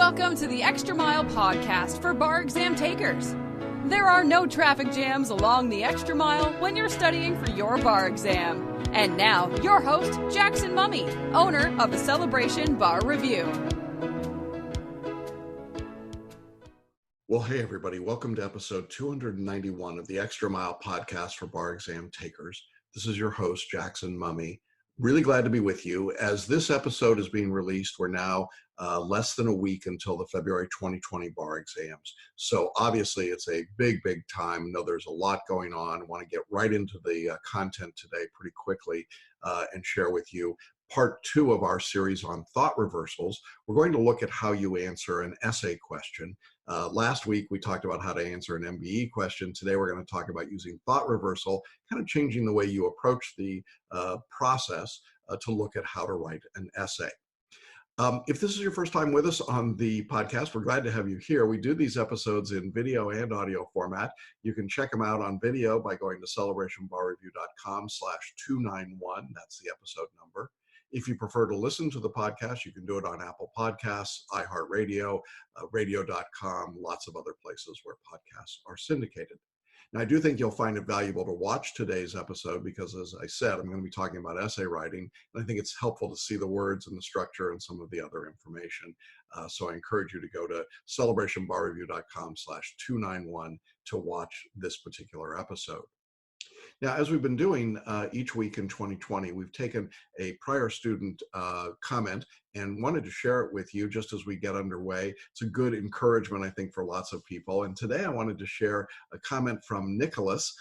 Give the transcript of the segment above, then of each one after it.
Welcome to the Extra Mile podcast for bar exam takers. There are no traffic jams along the extra mile when you're studying for your bar exam. And now, your host, Jackson Mummy, owner of the Celebration Bar Review. Well, hey, everybody. Welcome to episode 291 of the Extra Mile podcast for bar exam takers. This is your host, Jackson Mummy. Really glad to be with you. As this episode is being released, we're now less than a week until the February 2020 bar exams. So obviously it's a big time. I know there's a lot going on. I want to get right into the content today pretty quickly and share with you part 2 of our series on thought reversals. We're going to look at how you answer an essay question. Last week, we talked about how to answer an NCBE question. Today, we're going to talk about using thought reversal, kind of changing the way you approach the process to look at how to write an essay. If this is your first time with us on the podcast, we're glad to have you here. We do these episodes in video and audio format. You can check them out on video by going to celebrationbarreview.com/291. That's the episode number. If you prefer to listen to the podcast, you can do it on Apple Podcasts, iHeartRadio, radio.com, lots of other places where podcasts are syndicated. Now, I do think you'll find it valuable to watch today's episode because, as I said, I'm going to be talking about essay writing, and I think it's helpful to see the words and the structure and some of the other information. So I encourage you to go to celebrationbarreview.com/291 to watch this particular episode. Now, as we've been doing each week in 2020, we've taken a prior student comment and wanted to share it with you just as we get underway. It's a good encouragement, I think, for lots of people. And today I wanted to share a comment from Nicholas.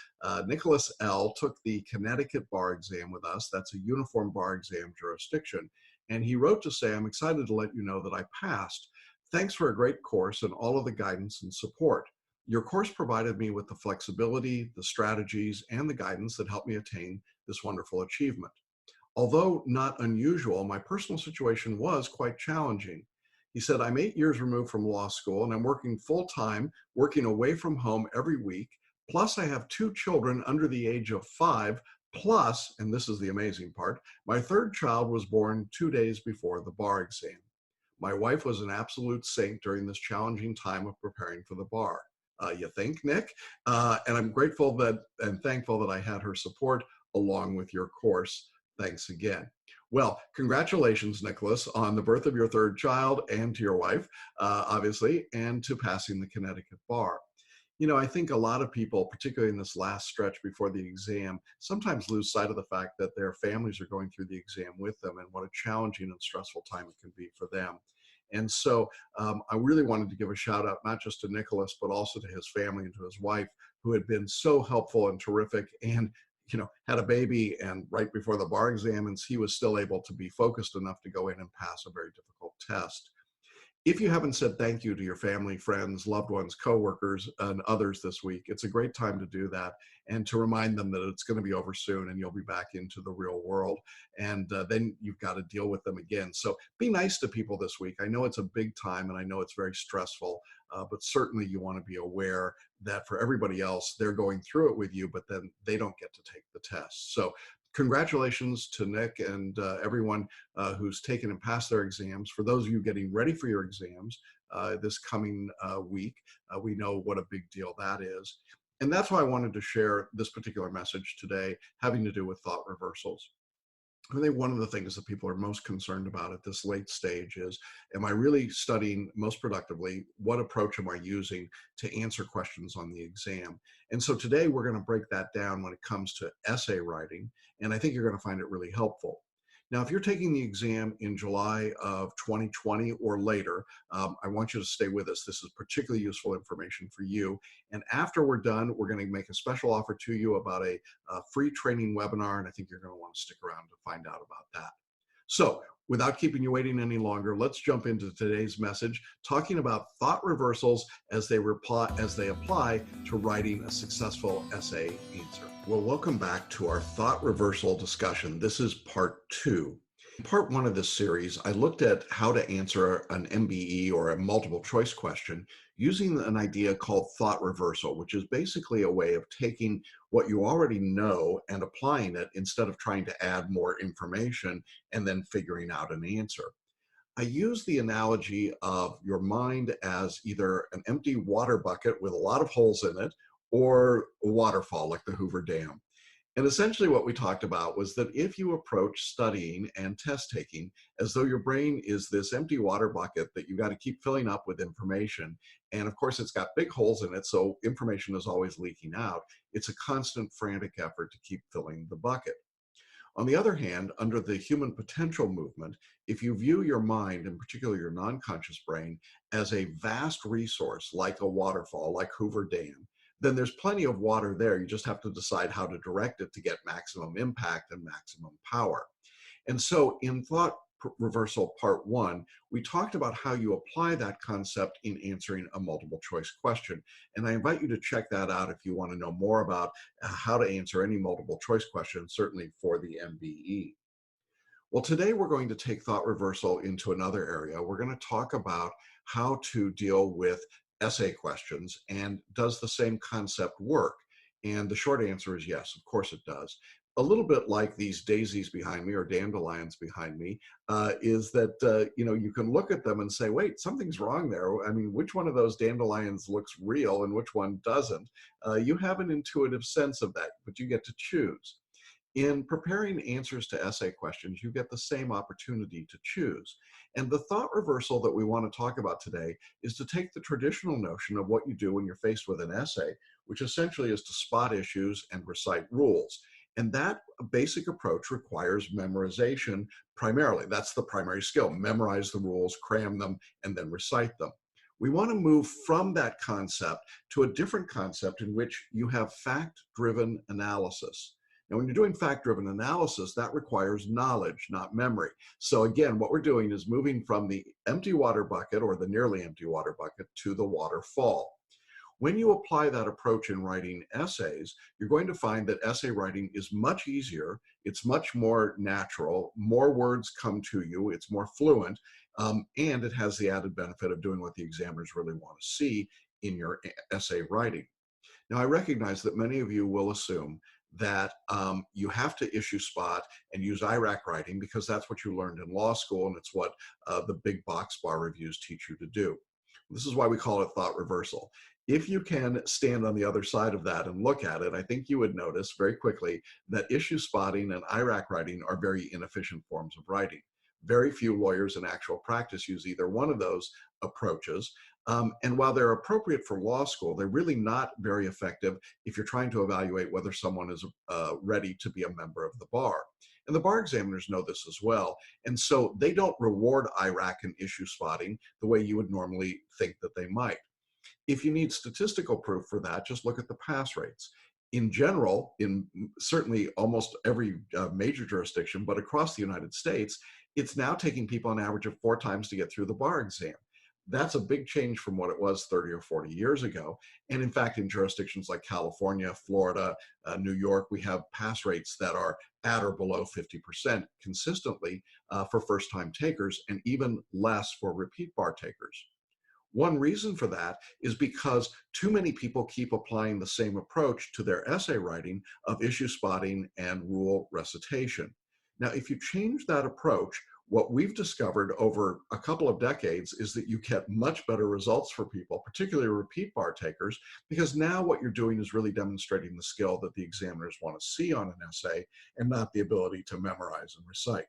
Nicholas L. took the Connecticut bar exam with us. That's a uniform bar exam jurisdiction. And he wrote to say, "I'm excited to let you know that I passed. Thanks for a great course and all of the guidance and support. Your course provided me with the flexibility, the strategies, and the guidance that helped me attain this wonderful achievement. Although not unusual, my personal situation was quite challenging." He said, "I'm 8 years removed from law school and I'm working full-time, working away from home every week. Plus I have 2 children under the age of 5, plus," and this is the amazing part, "my 3rd child was born 2 days before the bar exam. My wife was an absolute saint during this challenging time of preparing for the bar." You think, Nick? And I'm grateful that and thankful that I had her support along with your course. Thanks again. Well, congratulations, Nicholas, on the birth of your 3rd child and to your wife, obviously, and to passing the Connecticut bar. You know, I think a lot of people, particularly in this last stretch before the exam, sometimes lose sight of the fact that their families are going through the exam with them and what a challenging and stressful time it can be for them. And so I really wanted to give a shout out, not just to Nicholas, but also to his family and to his wife, who had been so helpful and terrific and, had a baby, and right before the bar exam, and he was still able to be focused enough to go in and pass a very difficult test. If you haven't said thank you to your family, friends, loved ones, coworkers, and others this week, it's a great time to do that and to remind them that it's going to be over soon and you'll be back into the real world. And then you've got to deal with them again. So be nice to people this week. I know it's a big time and I know it's very stressful, but certainly you want to be aware that for everybody else, they're going through it with you, but then they don't get to take the test. So congratulations to Nick and everyone who's taken and passed their exams. For those of you getting ready for your exams this coming week, we know what a big deal that is. And that's why I wanted to share this particular message today, having to do with thought reversals. I think one of the things that people are most concerned about at this late stage is, am I really studying most productively? What approach am I using to answer questions on the exam? And so today we're going to break that down when it comes to essay writing, and I think you're going to find it really helpful. Now, if you're taking the exam in July of 2020 or later, I want you to stay with us. This is particularly useful information for you. And after we're done, we're going to make a special offer to you about a free training webinar, and I think you're going to want to stick around to find out about that. So, without keeping you waiting any longer, let's jump into today's message, talking about thought reversals as they apply to writing a successful essay answer. Well, welcome back to our thought reversal discussion. This is part 2. In part 1 of this series, I looked at how to answer an NCBE or a multiple choice question using an idea called thought reversal, which is basically a way of taking what you already know and applying it instead of trying to add more information and then figuring out an answer. I use the analogy of your mind as either an empty water bucket with a lot of holes in it or a waterfall like the Hoover Dam. And essentially what we talked about was that if you approach studying and test taking as though your brain is this empty water bucket that you got to keep filling up with information, and of course it's got big holes in it, so information is always leaking out, it's a constant frantic effort to keep filling the bucket. On the other hand, under the human potential movement, if you view your mind, in particular your non-conscious brain, as a vast resource like a waterfall, like Hoover Dam, then there's plenty of water there. You just have to decide how to direct it to get maximum impact and maximum power. And so in Thought Reversal Part 1, we talked about how you apply that concept in answering a multiple choice question. And I invite you to check that out if you want to know more about how to answer any multiple choice question, certainly for the MBE. Well, today we're going to take thought reversal into another area. We're going to talk about how to deal with essay questions, and does the same concept work? And the short answer is yes, of course it does. A little bit like these daisies behind me or dandelions behind me, is that you can look at them and say, wait, something's wrong there. I mean, which one of those dandelions looks real and which one doesn't? You have an intuitive sense of that, but you get to choose. In preparing answers to essay questions, you get the same opportunity to choose. And the thought reversal that we want to talk about today is to take the traditional notion of what you do when you're faced with an essay, which essentially is to spot issues and recite rules. And that basic approach requires memorization primarily. That's the primary skill. Memorize the rules, cram them, and then recite them. We want to move from that concept to a different concept in which you have fact-driven analysis. Now, when you're doing fact-driven analysis, that requires knowledge, not memory. So again, what we're doing is moving from the empty water bucket or the nearly empty water bucket to the waterfall. When you apply that approach in writing essays, you're going to find that essay writing is much easier, it's much more natural, more words come to you, it's more fluent, and it has the added benefit of doing what the examiners really want to see in your essay writing. Now, I recognize that many of you will assume that you have to issue spot and use IRAC writing because that's what you learned in law school and it's what the big box bar reviews teach you to do. This is why we call it thought reversal. If you can stand on the other side of that and look at it, I think you would notice very quickly that issue spotting and IRAC writing are very inefficient forms of writing. Very few lawyers in actual practice use either one of those approaches. And while they're appropriate for law school, they're really not very effective if you're trying to evaluate whether someone is ready to be a member of the bar. And the bar examiners know this as well. And so they don't reward IRAC and issue spotting the way you would normally think that they might. If you need statistical proof for that, just look at the pass rates. In general, in certainly almost every major jurisdiction, but across the United States, it's now taking people an average of 4 times to get through the bar exam. That's a big change from what it was 30 or 40 years ago. And in fact, in jurisdictions like California, Florida, New York, we have pass rates that are at or below 50% consistently for first-time takers, and even less for repeat bar takers. One reason for that is because too many people keep applying the same approach to their essay writing of issue spotting and rule recitation. Now, if you change that approach, what we've discovered over a couple of decades is that you get much better results for people, particularly repeat bar takers, because now what you're doing is really demonstrating the skill that the examiners want to see on an essay and not the ability to memorize and recite.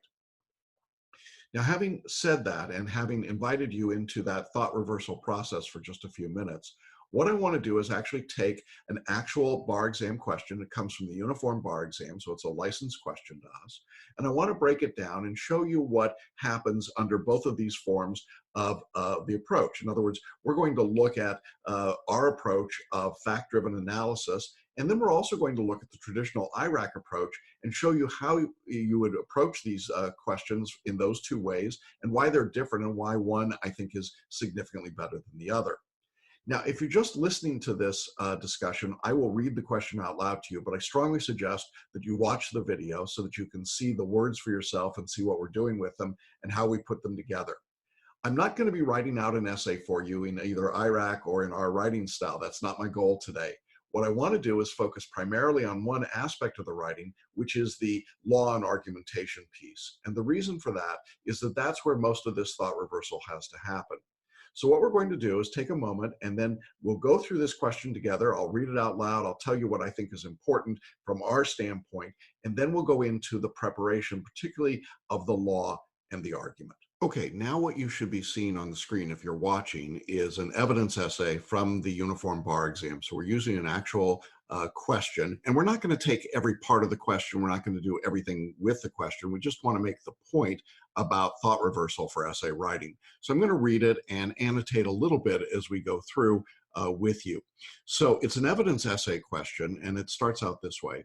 Now, having said that and having invited you into that thought reversal process for just a few minutes, what I want to do is actually take an actual bar exam question. It comes from the Uniform Bar Exam, so it's a licensed question to us. And I want to break it down and show you what happens under both of these forms of the approach. In other words, we're going to look at our approach of fact-driven analysis, and then we're also going to look at the traditional IRAC approach and show you how you would approach these questions in those two ways and why they're different and why one, I think, is significantly better than the other. Now, if you're just listening to this discussion, I will read the question out loud to you, but I strongly suggest that you watch the video so that you can see the words for yourself and see what we're doing with them and how we put them together. I'm not going to be writing out an essay for you in either IRAC or in our writing style. That's not my goal today. What I want to do is focus primarily on one aspect of the writing, which is the law and argumentation piece. And the reason for that is that that's where most of this thought reversal has to happen. So what we're going to do is take a moment and then we'll go through this question together. I'll read it out loud. I'll tell you what I think is important from our standpoint, and then we'll go into the preparation, particularly of the law and the argument. Okay, now what you should be seeing on the screen if you're watching is an evidence essay from the Uniform Bar Exam. So we're using an actual question, and we're not going to take every part of the question. We're not going to do everything with the question. We just want to make the point about thought reversal for essay writing. So I'm going to read it and annotate a little bit as we go through with you. So it's an evidence essay question, and it starts out this way.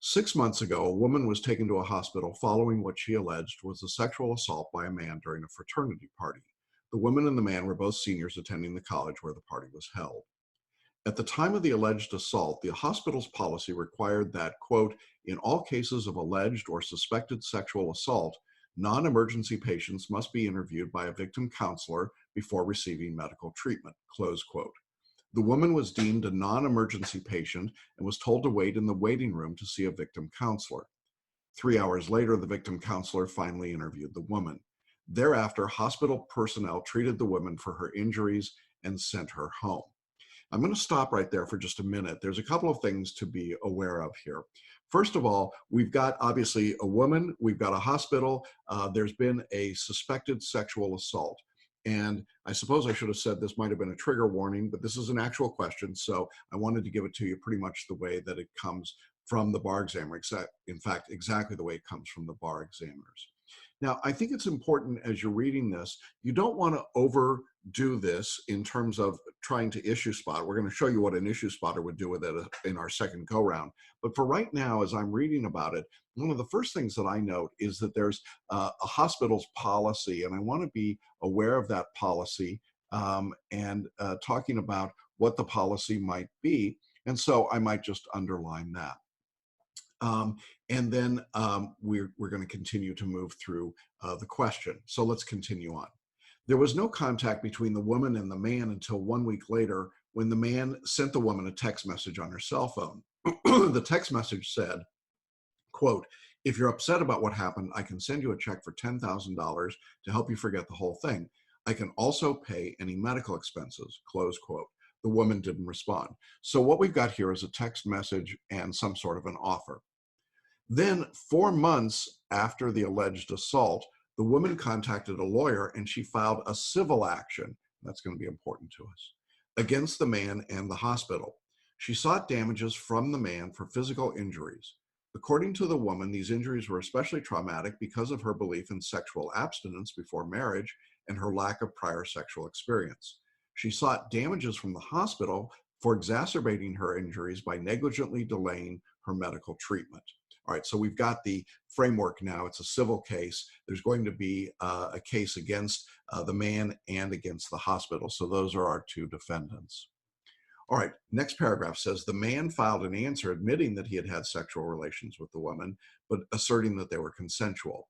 6 months ago, a woman was taken to a hospital following what she alleged was a sexual assault by a man during a fraternity party. The woman and the man were both seniors attending the college where the party was held. At the time of the alleged assault, the hospital's policy required that, quote, in all cases of alleged or suspected sexual assault, non-emergency patients must be interviewed by a victim counselor before receiving medical treatment, close quote. The woman was deemed a non-emergency patient and was told to wait in the waiting room to see a victim counselor. 3 hours later, the victim counselor finally interviewed the woman. Thereafter, hospital personnel treated the woman for her injuries and sent her home. I'm going to stop right there for just a minute. There's a couple of things to be aware of here. First of all, we've got obviously a woman, we've got a hospital, there's been a suspected sexual assault. And I suppose I should have said this might have been a trigger warning, but this is an actual question, so I wanted to give it to you pretty much the way that it comes from the bar examiner, in fact, exactly the way it comes from the bar examiners. Now, I think it's important as you're reading this, you don't want to overdo this in terms of trying to issue spot. We're going to show you what an issue spotter would do with it in our second go round. But for right now, as I'm reading about it, one of the first things that I note is that there's a hospital's policy, and I want to be aware of that policy and talking about what the policy might be. And so I might just underline that. And then we're going to continue to move through the question. So let's continue on. There was no contact between the woman and the man until 1 week later when the man sent the woman a text message on her cell phone. The text message said, quote, if you're upset about what happened, I can send you a check for $10,000 to help you forget the whole thing. I can also pay any medical expenses, close quote. The woman didn't respond. So what we've got here is a text message and some sort of an offer. Then 4 months after the alleged assault, the woman contacted a lawyer and she filed a civil action, that's going to be important to us, against the man and the hospital. She sought damages from the man for physical injuries. According to the woman, these injuries were especially traumatic because of her belief in sexual abstinence before marriage and her lack of prior sexual experience. She sought damages from the hospital for exacerbating her injuries by negligently delaying her medical treatment. All right, so we've got the framework now. It's a civil case. There's going to be a case against the man and against the hospital. So those are our two defendants. All right, next paragraph says, the man filed an answer admitting that he had had sexual relations with the woman, but asserting that they were consensual.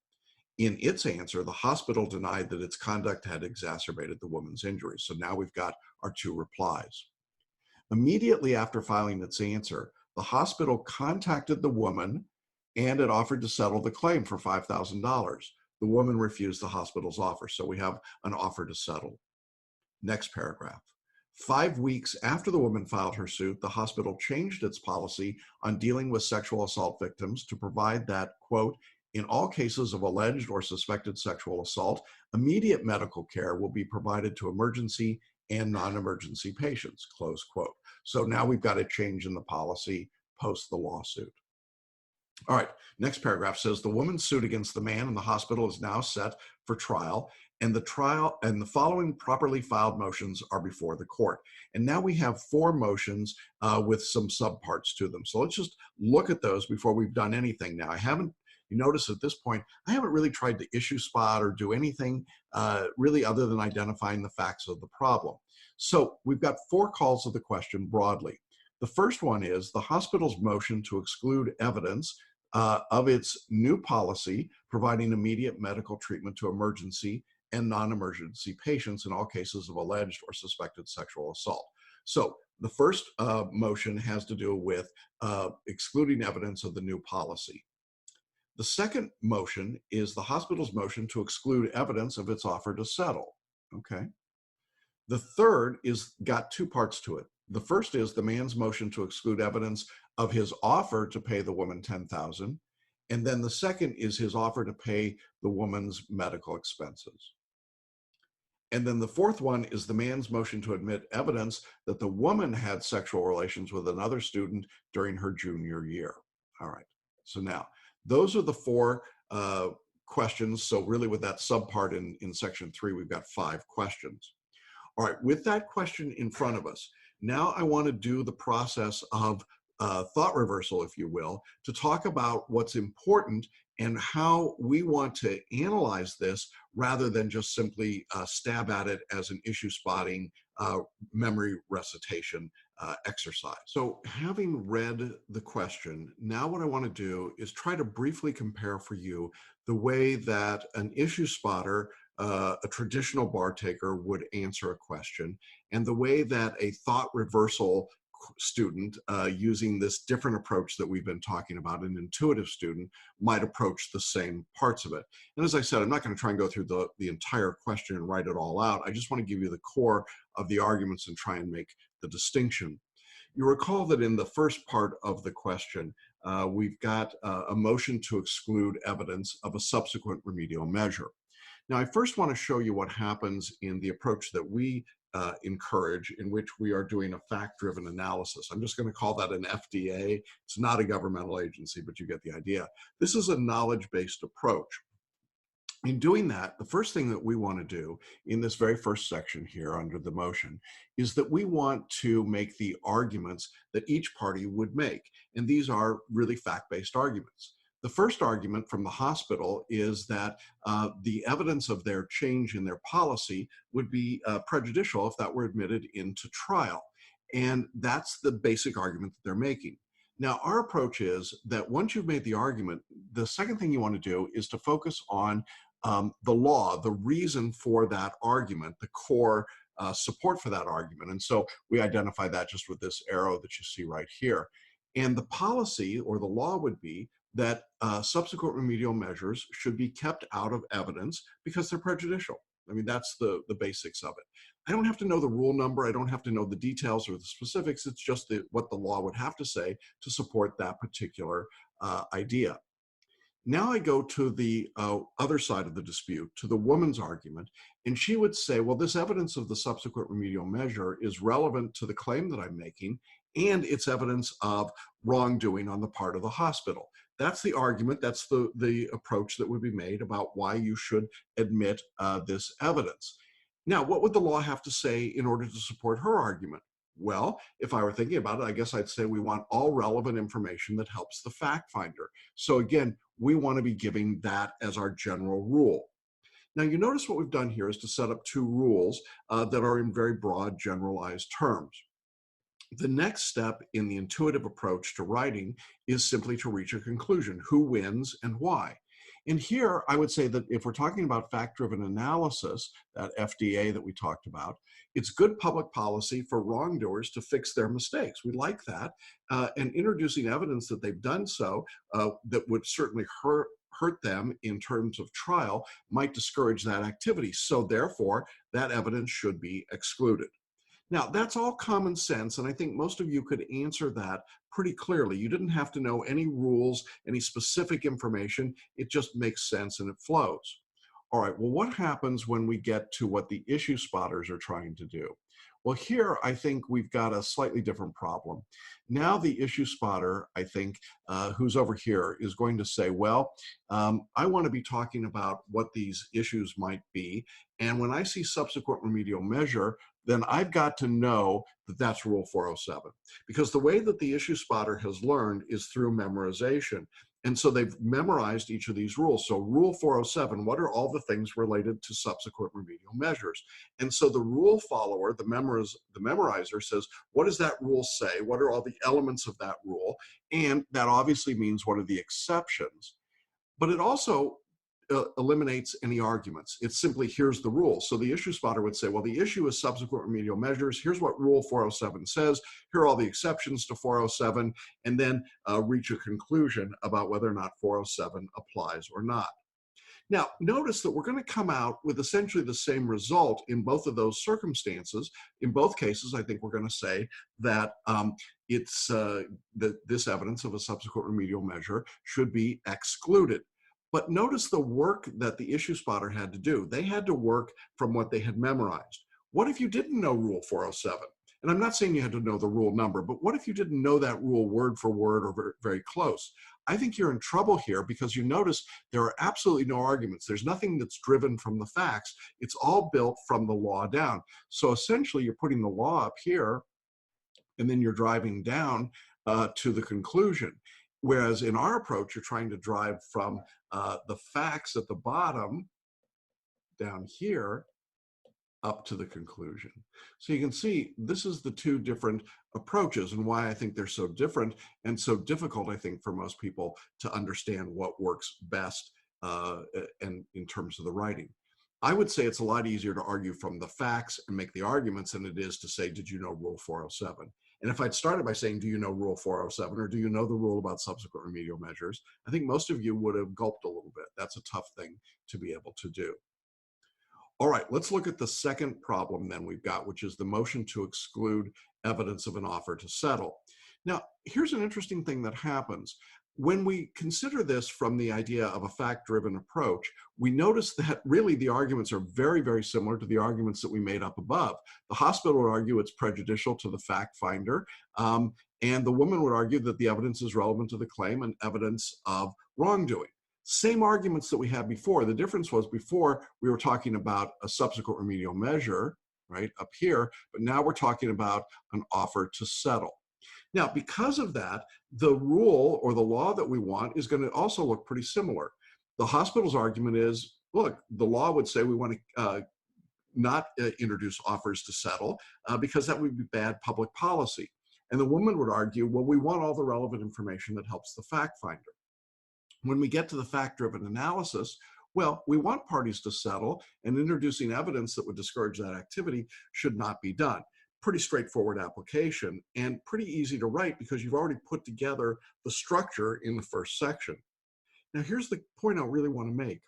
In its answer, the hospital denied that its conduct had exacerbated the woman's injuries. So now we've got our two replies. Immediately after filing its answer, the hospital contacted the woman and it offered to settle the claim for $5,000. The woman refused the hospital's offer, so we have an offer to settle. Next paragraph. 5 weeks after the woman filed her suit, the hospital changed its policy on dealing with sexual assault victims to provide that, quote, in all cases of alleged or suspected sexual assault, immediate medical care will be provided to emergency and non-emergency patients, close quote. So now we've got a change in the policy post the lawsuit. All right, next paragraph says the woman's suit against the man in the hospital is now set for trial, and the following properly filed motions are before the court. And now we have 4 motions with some subparts to them. So let's just look at those before we've done anything. Now, you notice at this point, I haven't really tried to issue spot or do anything really other than identifying the facts of the problem. So we've got 4 calls of the question broadly. The first one is the hospital's motion to exclude evidence of its new policy providing immediate medical treatment to emergency and non-emergency patients in all cases of alleged or suspected sexual assault. So The first motion has to do with excluding evidence of the new policy. The second motion is the hospital's motion to exclude evidence of its offer to settle. Okay. The third is got two parts to it. The first is the man's motion to exclude evidence of his offer to pay the woman $10,000, and then the second is his offer to pay the woman's medical expenses. And then the fourth one is the man's motion to admit evidence that the woman had sexual relations with another student during her junior year. All right. So now, those are the four questions. So really with that subpart in section 3, we've got 5 questions. All right, with that question in front of us, now I want to do the process of thought reversal, if you will, to talk about what's important and how we want to analyze this rather than just simply stab at it as an issue spotting memory recitation exercise. So having read the question, now what I want to do is try to briefly compare for you the way that an issue spotter, a traditional bar taker, would answer a question, and the way that a thought reversal student using this different approach that we've been talking about, an intuitive student, might approach the same parts of it. And as I said, I'm not going to try and go through the entire question and write it all out. I just want to give you the core of the arguments and try and make the distinction. You recall that in the first part of the question, we've got a motion to exclude evidence of a subsequent remedial measure. Now, I first want to show you what happens in the approach that we encourage, in which we are doing a fact-driven analysis. I'm just going to call that an FDA. It's not a governmental agency, but you get the idea. This is a knowledge-based approach. In doing that, the first thing that we want to do in this very first section here under the motion is that we want to make the arguments that each party would make. And these are really fact-based arguments. The first argument from the hospital is that the evidence of their change in their policy would be prejudicial if that were admitted into trial. And that's the basic argument that they're making. Now, our approach is that once you've made the argument, the second thing you want to do is to focus on the law, the reason for that argument, the core support for that argument. And so we identify that just with this arrow that you see right here. And the policy or the law would be that subsequent remedial measures should be kept out of evidence because they're prejudicial. I mean, that's the basics of it. I don't have to know the rule number. I don't have to know the details or the specifics. It's just what the law would have to say to support that particular idea. Now I go to the other side of the dispute, to the woman's argument, and she would say, well, this evidence of the subsequent remedial measure is relevant to the claim that I'm making, and it's evidence of wrongdoing on the part of the hospital. That's the argument, that's the approach that would be made about why you should admit this evidence. Now, what would the law have to say in order to support her argument? Well, if I were thinking about it, I guess I'd say we want all relevant information that helps the fact finder. So again, we want to be giving that as our general rule. Now, you notice what we've done here is to set up 2 rules that are in very broad, generalized terms. The next step in the intuitive approach to writing is simply to reach a conclusion. Who wins and why? And here, I would say that if we're talking about fact-driven analysis, that FDA that we talked about, it's good public policy for wrongdoers to fix their mistakes. We like that. And introducing evidence that they've done so that would certainly hurt them in terms of trial might discourage that activity. So therefore, that evidence should be excluded. Now, that's all common sense, and I think most of you could answer that pretty clearly. You didn't have to know any rules, any specific information. It just makes sense and it flows. All right, well, what happens when we get to what the issue spotters are trying to do? Well, here, I think we've got a slightly different problem. Now the issue spotter, I think, who's over here, is going to say, well, I want to be talking about what these issues might be, and when I see subsequent remedial measure, then I've got to know that that's Rule 407. Because the way that the issue spotter has learned is through memorization. And so they've memorized each of these rules. So Rule 407, what are all the things related to subsequent remedial measures? And so the rule follower, the memorizer says, what does that rule say? What are all the elements of that rule? And that obviously means what are the exceptions? But it also eliminates any arguments. It's simply, here's the rule. So the issue spotter would say, well, the issue is subsequent remedial measures. Here's what Rule 407 says. Here are all the exceptions to 407, and then reach a conclusion about whether or not 407 applies or not. Now, notice that we're going to come out with essentially the same result in both of those circumstances. In both cases, I think we're going to say that that this evidence of a subsequent remedial measure should be excluded. But notice the work that the issue spotter had to do. They had to work from what they had memorized. What if you didn't know Rule 407? And I'm not saying you had to know the rule number, but what if you didn't know that rule word for word or very, very close? I think you're in trouble here because you notice there are absolutely no arguments. There's nothing that's driven from the facts. It's all built from the law down. So essentially you're putting the law up here and then you're driving down to the conclusion. Whereas in our approach, you're trying to drive from the facts at the bottom down here up to the conclusion. So you can see this is the two different approaches and why I think they're so different and so difficult, I think, for most people to understand what works best and in terms of the writing. I would say it's a lot easier to argue from the facts and make the arguments than it is to say, did you know Rule 407? And if I'd started by saying, do you know Rule 407 or do you know the rule about subsequent remedial measures? I think most of you would have gulped a little bit. That's a tough thing to be able to do. All right, let's look at the second problem then we've got, which is the motion to exclude evidence of an offer to settle. Now, here's an interesting thing that happens. When we consider this from the idea of a fact-driven approach, we notice that really the arguments are very, very similar to the arguments that we made up above. The hospital would argue it's prejudicial to the fact finder, and the woman would argue that the evidence is relevant to the claim and evidence of wrongdoing. Same arguments that we had before. The difference was before we were talking about a subsequent remedial measure, right, up here, but now we're talking about an offer to settle. Now, because of that, the rule or the law that we want is going to also look pretty similar. The hospital's argument is, look, the law would say we want to not introduce offers to settle because that would be bad public policy. And the woman would argue, well, we want all the relevant information that helps the fact finder. When we get to the fact-driven analysis, well, we want parties to settle, and introducing evidence that would discourage that activity should not be done. Pretty straightforward application and pretty easy to write because you've already put together the structure in the first section. Now, here's the point I really want to make.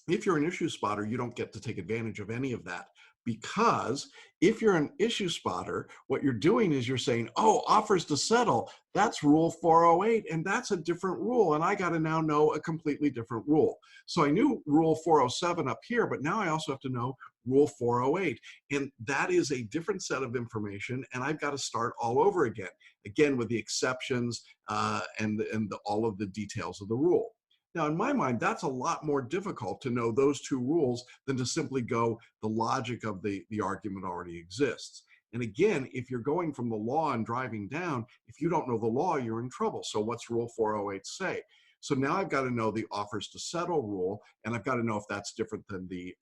If you're an issue spotter, you don't get to take advantage of any of that. Because if you're an issue spotter, what you're doing is you're saying, oh, offers to settle, that's Rule 408, and that's a different rule, and I got to now know a completely different rule. So I knew Rule 407 up here, but now I also have to know Rule 408, and that is a different set of information, and I've got to start all over again with the exceptions and all of the details of the rule. Now, in my mind, that's a lot more difficult to know those two rules than to simply go, the logic of the argument already exists. And again, if you're going from the law and driving down, if you don't know the law, you're in trouble. So what's Rule 408 say? So now I've got to know the offers to settle rule, and I've got to know if that's different than the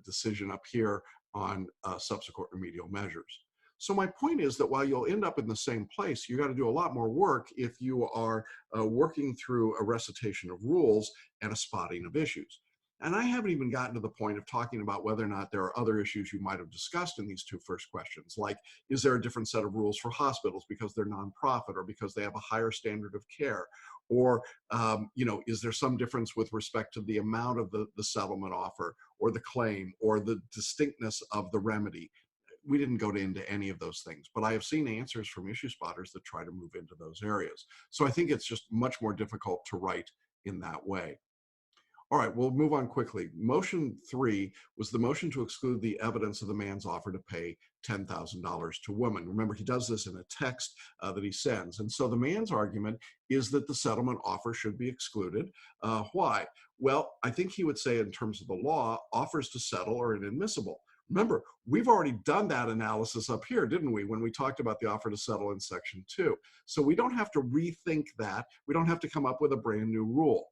decision up here on subsequent remedial measures. So my point is that while you'll end up in the same place, you got to do a lot more work if you are working through a recitation of rules and a spotting of issues. And I haven't even gotten to the point of talking about whether or not there are other issues you might have discussed in these two first questions, like, is there a different set of rules for hospitals because they're nonprofit or because they have a higher standard of care? Or, is there some difference with respect to the amount of the settlement offer or the claim or the distinctness of the remedy? We didn't go into any of those things, but I have seen answers from issue spotters that try to move into those areas. So I think it's just much more difficult to write in that way. All right, we'll move on quickly. Motion 3 was the motion to exclude the evidence of the man's offer to pay $10,000 to women. Remember, he does this in a text that he sends. And so the man's argument is that the settlement offer should be excluded. Why? Well, I think he would say in terms of the law, offers to settle are inadmissible. Remember, we've already done that analysis up here, didn't we, when we talked about the offer to settle in Section 2. So we don't have to rethink that. We don't have to come up with a brand new rule.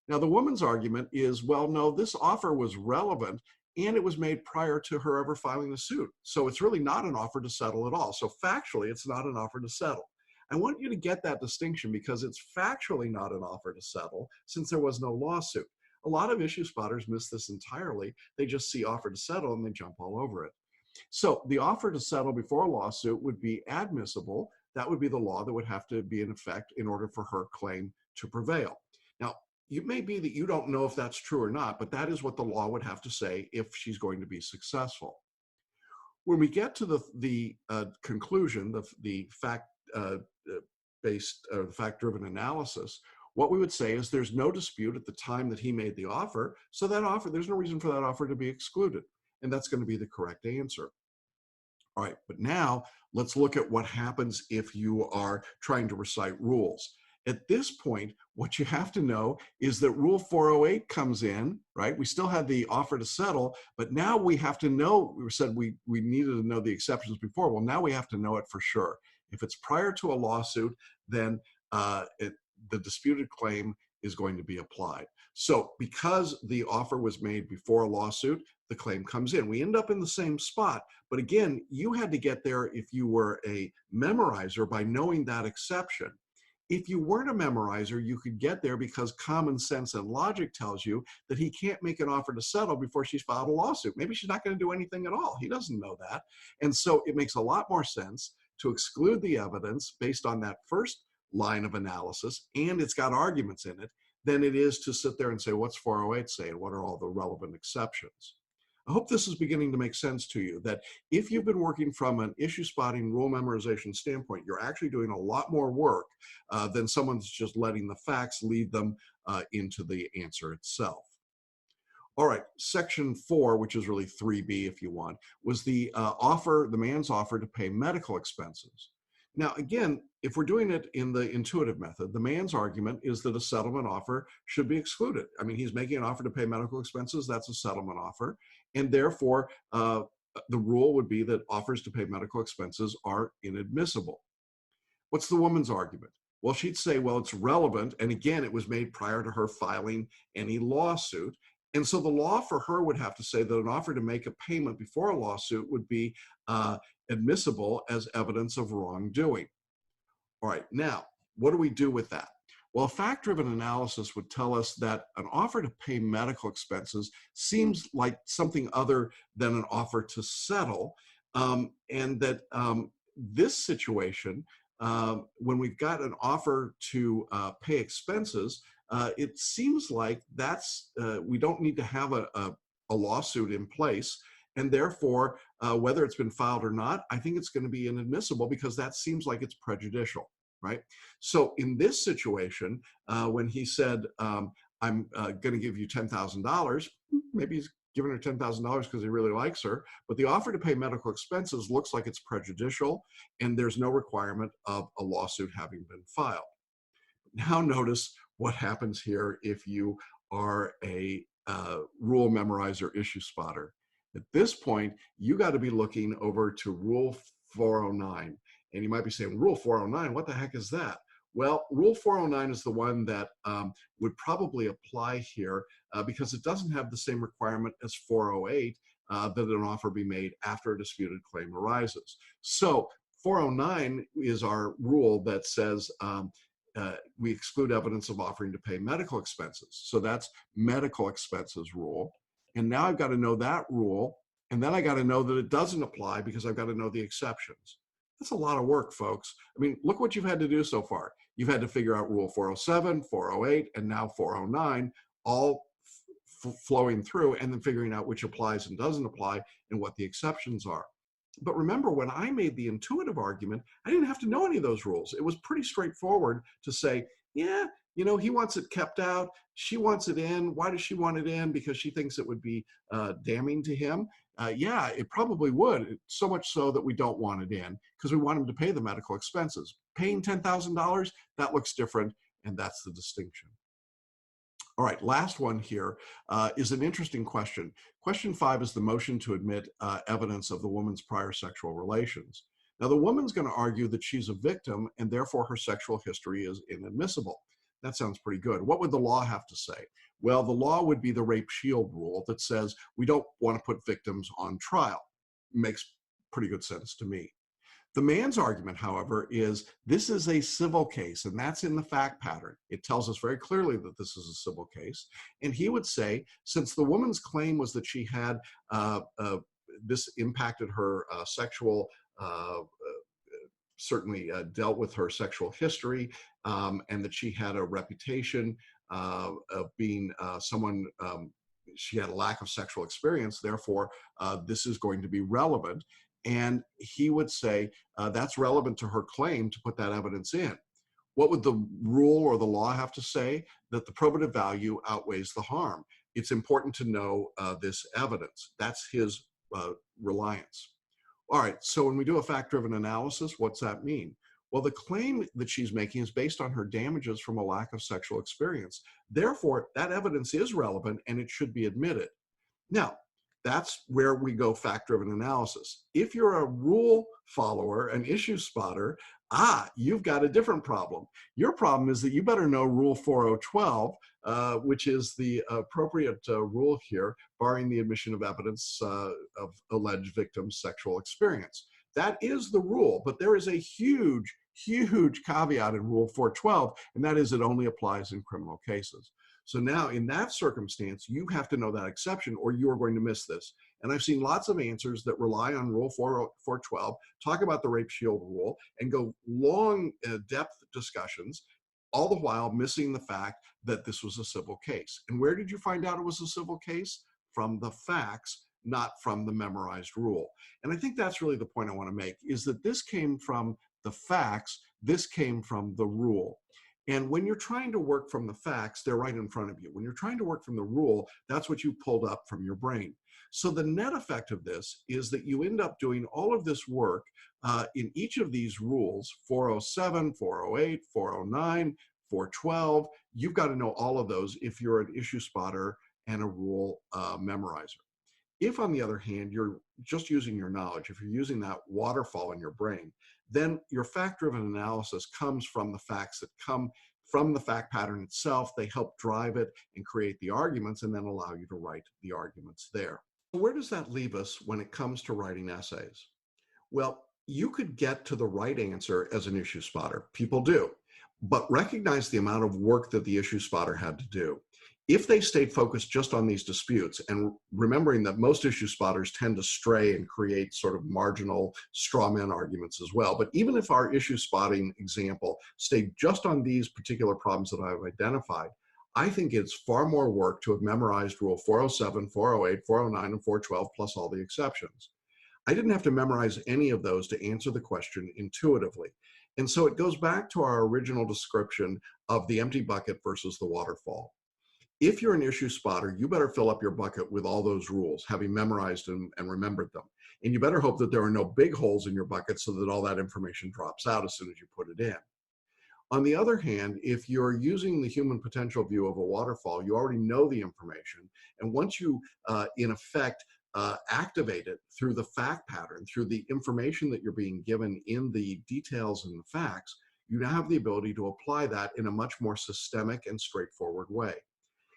Now, the woman's argument is, well, no, this offer was relevant and it was made prior to her ever filing the suit. So it's really not an offer to settle at all. So factually, it's not an offer to settle. I want you to get that distinction because it's factually not an offer to settle since there was no lawsuit. A lot of issue spotters miss this entirely. They just see offer to settle and they jump all over it. So the offer to settle before a lawsuit would be admissible. That would be the law that would have to be in effect in order for her claim to prevail. Now, it may be that you don't know if that's true or not, but that is what the law would have to say if she's going to be successful. When we get to the conclusion, the fact-based, fact-driven analysis, what we would say is there's no dispute at the time that he made the offer, so that offer, there's no reason for that offer to be excluded, and that's going to be the correct answer. All right, but now let's look at what happens if you are trying to recite rules. At this point, what you have to know is that Rule 408 comes in, right? We still had the offer to settle, but now we have to know, we said we needed to know the exceptions before. Well, now we have to know it for sure. If it's prior to a lawsuit, then the disputed claim is going to be applied. So because the offer was made before a lawsuit, the claim comes in. We end up in the same spot, but again, you had to get there if you were a memorizer by knowing that exception. If you weren't a memorizer, you could get there because common sense and logic tells you that he can't make an offer to settle before she's filed a lawsuit. Maybe she's not going to do anything at all. He doesn't know that. And so it makes a lot more sense to exclude the evidence based on that first line of analysis, and it's got arguments in it, than it is to sit there and say, what's 408 say, and what are all the relevant exceptions? I hope this is beginning to make sense to you, that if you've been working from an issue spotting rule memorization standpoint, you're actually doing a lot more work than someone's just letting the facts lead them into the answer itself. All right, section 4, which is really 3B if you want, was the man's offer to pay medical expenses. Now, again, if we're doing it in the intuitive method, the man's argument is that a settlement offer should be excluded. I mean, he's making an offer to pay medical expenses, that's a settlement offer, and therefore the rule would be that offers to pay medical expenses are inadmissible. What's the woman's argument? Well, she'd say, well, it's relevant, and again, it was made prior to her filing any lawsuit, and so the law for her would have to say that an offer to make a payment before a lawsuit would be admissible as evidence of wrongdoing. All right, now, what do we do with that? Well, a fact-driven analysis would tell us that an offer to pay medical expenses seems like something other than an offer to settle, and that this situation, when we've got an offer to pay expenses, it seems like that's we don't need to have a lawsuit in place, and therefore, whether it's been filed or not, I think it's going to be inadmissible because that seems like it's prejudicial, right? So in this situation, when he said, I'm going to give you $10,000, maybe he's giving her $10,000 because he really likes her, but the offer to pay medical expenses looks like it's prejudicial, and there's no requirement of a lawsuit having been filed. Now notice what happens here if you are a rule memorizer issue spotter. At this point, you got to be looking over to Rule 409. And you might be saying, Rule 409, what the heck is that? Well, Rule 409 is the one that would probably apply here because it doesn't have the same requirement as 408 that an offer be made after a disputed claim arises. So 409 is our rule that says we exclude evidence of offering to pay medical expenses. So that's medical expenses rule. And now I've got to know that rule, and then I got to know that it doesn't apply because I've got to know the exceptions. That's a lot of work, folks. I mean, look what you've had to do so far. You've had to figure out Rule 407, 408, and now 409, all flowing through, and then figuring out which applies and doesn't apply and what the exceptions are. But remember, when I made the intuitive argument, I didn't have to know any of those rules. It was pretty straightforward to say, yeah, you know, he wants it kept out. She wants it in. Why does she want it in? Because she thinks it would be damning to him. Yeah, it probably would. So much so that we don't want it in because we want him to pay the medical expenses. Paying $10,000, that looks different, and that's the distinction. All right, last one here is an interesting question. Question 5 is the motion to admit evidence of the woman's prior sexual relations. Now, the woman's going to argue that she's a victim and therefore her sexual history is inadmissible. That sounds pretty good. What would the law have to say? Well, the law would be the rape shield rule that says we don't want to put victims on trial. Makes pretty good sense to me. The man's argument, however, is this is a civil case, and that's in the fact pattern. It tells us very clearly that this is a civil case. And he would say, since the woman's claim was that she had this impacted her sexual, certainly dealt with her sexual history, and that she had a reputation of being someone, she had a lack of sexual experience, therefore this is going to be relevant. And he would say that's relevant to her claim to put that evidence in. What would the rule or the law have to say? That the probative value outweighs the harm. It's important to know this evidence. That's his reliance. All right, so when we do a fact-driven analysis, what's that mean? Well, the claim that she's making is based on her damages from a lack of sexual experience. Therefore, that evidence is relevant and it should be admitted. Now, that's where we go fact-driven analysis. If you're a rule follower, an issue spotter, you've got a different problem. Your problem is that you better know Rule 4012, which is the appropriate rule here, barring the admission of evidence of alleged victim's sexual experience. That is the rule, but there is a huge, huge caveat in Rule 412, and that is it only applies in criminal cases. So now in that circumstance, you have to know that exception or you are going to miss this. And I've seen lots of answers that rely on Rule 412, talk about the rape shield rule, and go long depth discussions, all the while missing the fact that this was a civil case. And where did you find out it was a civil case? From the facts, not from the memorized rule. And I think that's really the point I want to make, is that this came from the facts, this came from the rule. And when you're trying to work from the facts, they're right in front of you. When you're trying to work from the rule, that's what you pulled up from your brain. So the net effect of this is that you end up doing all of this work in each of these rules, 407, 408, 409, 412. You've got to know all of those if you're an issue spotter and a rule memorizer. If, on the other hand, you're just using your knowledge, if you're using that waterfall in your brain, then your fact-driven analysis comes from the facts that come from the fact pattern itself. They help drive it and create the arguments and then allow you to write the arguments there. Where does that leave us when it comes to writing essays? Well, you could get to the right answer as an issue spotter. People do. But recognize the amount of work that the issue spotter had to do. If they stayed focused just on these disputes, and remembering that most issue spotters tend to stray and create sort of marginal straw man arguments as well, but even if our issue spotting example stayed just on these particular problems that I've identified, I think it's far more work to have memorized Rule 407, 408, 409, and 412, plus all the exceptions. I didn't have to memorize any of those to answer the question intuitively. And so it goes back to our original description of the empty bucket versus the waterfall. If you're an issue spotter, you better fill up your bucket with all those rules, having memorized and remembered them. And you better hope that there are no big holes in your bucket so that all that information drops out as soon as you put it in. On the other hand, if you're using the human potential view of a waterfall, you already know the information. And once you, in effect, activate it through the fact pattern, through the information that you're being given in the details and the facts, you now have the ability to apply that in a much more systemic and straightforward way.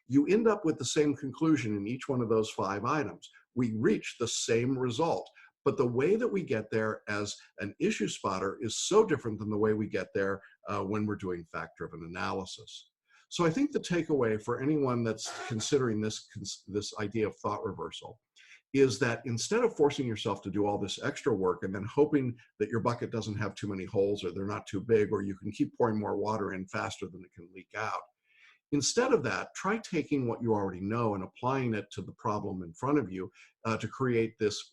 You end up with the same conclusion in each one of those 5 items. We reach the same result, but the way that we get there as an issue spotter is so different than the way we get there when we're doing fact-driven analysis. So I think the takeaway for anyone that's considering this idea of thought reversal is that instead of forcing yourself to do all this extra work and then hoping that your bucket doesn't have too many holes or they're not too big or you can keep pouring more water in faster than it can leak out, instead of that, try taking what you already know and applying it to the problem in front of you to create this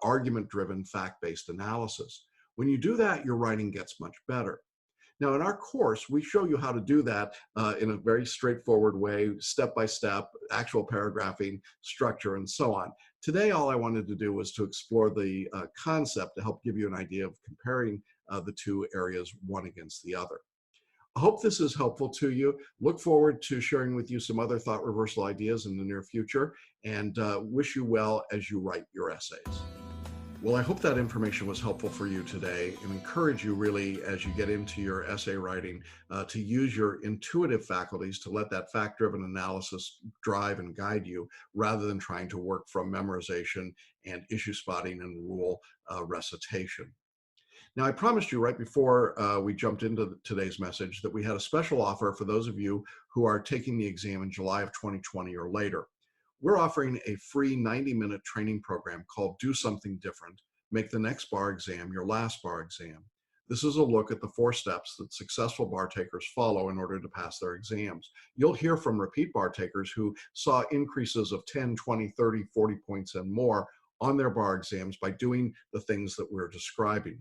argument-driven, fact-based analysis. When you do that, your writing gets much better. Now, in our course, we show you how to do that in a very straightforward way, step-by-step, actual paragraphing, structure, and so on. Today, all I wanted to do was to explore the concept to help give you an idea of comparing the two areas one against the other. I hope this is helpful to you. Look forward to sharing with you some other thought reversal ideas in the near future, and wish you well as you write your essays. Well, I hope that information was helpful for you today, and encourage you really as you get into your essay writing to use your intuitive faculties to let that fact-driven analysis drive and guide you rather than trying to work from memorization and issue spotting and rule recitation. Now, I promised you right before we jumped into today's message that we had a special offer for those of you who are taking the exam in July of 2020 or later. We're offering a free 90-minute training program called Do Something Different, Make the Next Bar Exam Your Last Bar Exam. This is a look at the 4 steps that successful bar takers follow in order to pass their exams. You'll hear from repeat bar takers who saw increases of 10, 20, 30, 40 points and more on their bar exams by doing the things that we're describing.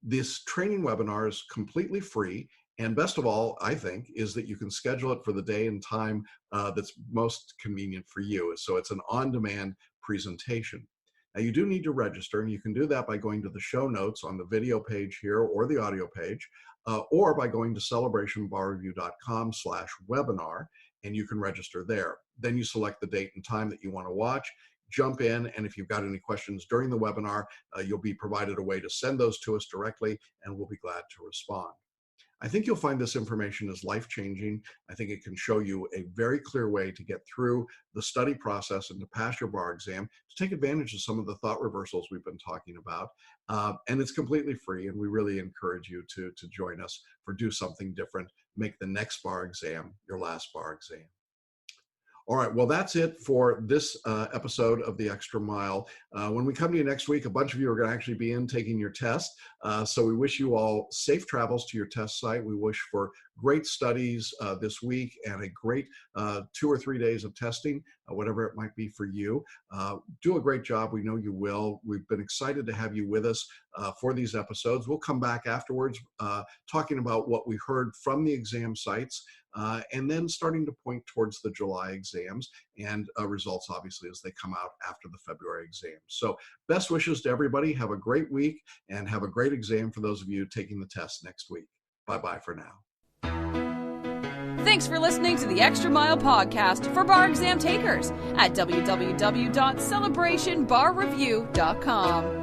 This training webinar is completely free, and best of all, I think, is that you can schedule it for the day and time that's most convenient for you. So it's an on-demand presentation. Now, you do need to register, and you can do that by going to the show notes on the video page here or the audio page, or by going to celebrationbarreview.com/webinar, and you can register there. Then you select the date and time that you want to watch, jump in, and if you've got any questions during the webinar, you'll be provided a way to send those to us directly, and we'll be glad to respond. I think you'll find this information is life-changing. I think it can show you a very clear way to get through the study process and to pass your bar exam, to take advantage of some of the thought reversals we've been talking about. And it's completely free, and we really encourage you to join us for Do Something Different, Make the Next Bar Exam Your Last Bar Exam. All right, well, that's it for this episode of The Extra Mile. When we come to you next week, a bunch of you are going to actually be in taking your test. So we wish you all safe travels to your test site. We wish for great studies this week and a great 2 or 3 days of testing, whatever it might be for you. Do a great job. We know you will. We've been excited to have you with us for these episodes. We'll come back afterwards talking about what we heard from the exam sites, and then starting to point towards the July exams and results, obviously, as they come out after the February exams. So best wishes to everybody. Have a great week and have a great exam for those of you taking the test next week. Bye-bye for now. Thanks for listening to the Extra Mile podcast for bar exam takers at www.celebrationbarreview.com.